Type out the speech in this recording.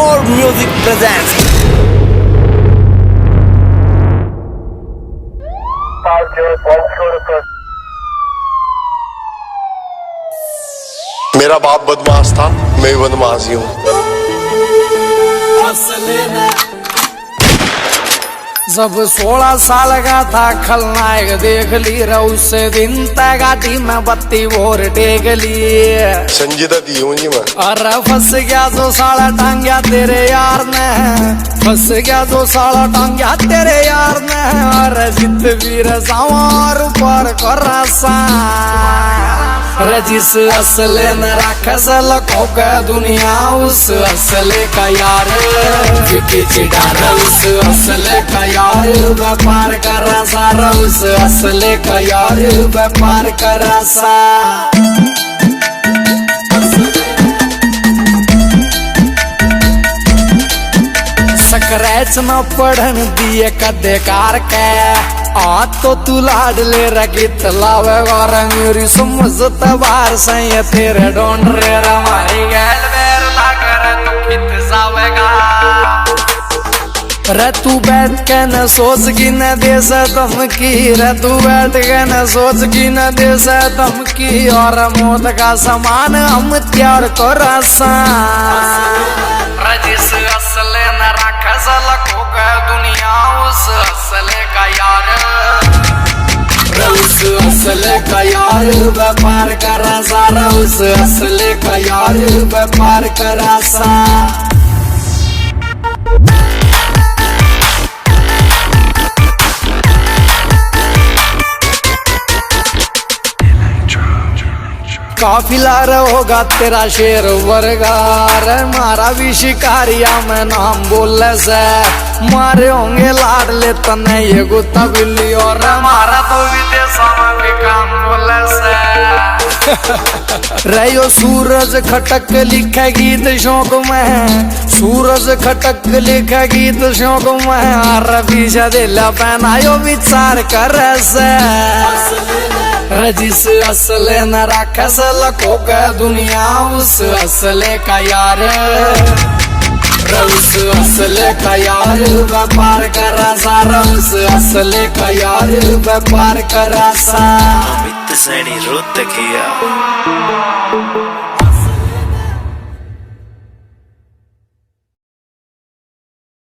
More Music presents मेरा बाप बदमाश था, मैं भी बदमाश ही हूँ। जब 16 साल का था खलनायक देख ली रे उस दिन तक गाड़ी में बत्ती भोर टेक ली। संजीदा दी हूँ जी मैं। अरे फंस गया जो साला टांग्या तेरे यार ने, फंस गया जो साला टांग्या तेरे यार ने। अरे जित वीर सवार पर कर जिस असले न रखस लखों का दुनिया उस असले का यार चिड़ार उस असले का यार व्यापार कर सारा उस असले का यार व्यापार कर सा। स्क्रैच न पढ़न दिए कदेकार के आ तो तू लाड ले रगित लावेगा मेरी समझत बार सही तेरे ढूंढ रे हमारी गैल बेर लाकर तू कित जावेगा। रे तू बैठ के न सोच की न दे से धमकी, रे तू बैठ के न सोच की न दे से धमकी। और मौत का समान हम त्यार को रसा जिस असले न रखस लखों का दुनिया उस असले का यार उस असले का यार व्यापार करा सारा उस असले का यार व्यापार करा सा। काफिला होगा तेरा शेर वर्गार मारा भी शिकारिया में नाम बोले से मारे होंगे लाड ले तने ये गुत्ता बिल्ली और मारा तो विदेशों में भी काम बोले से। रहो सूरज खटक लिखे गीत शौक में, सूरज खटक लिखे गीत शौक में। अरबी दिला पहनायो विचार कर से जिस असले न रखस लखों का दुनिया उस असले का यार उस असले का यार व्यापार करा सारा उस असले का यार व्यापार करा सा। अमित सैनी रुत किया।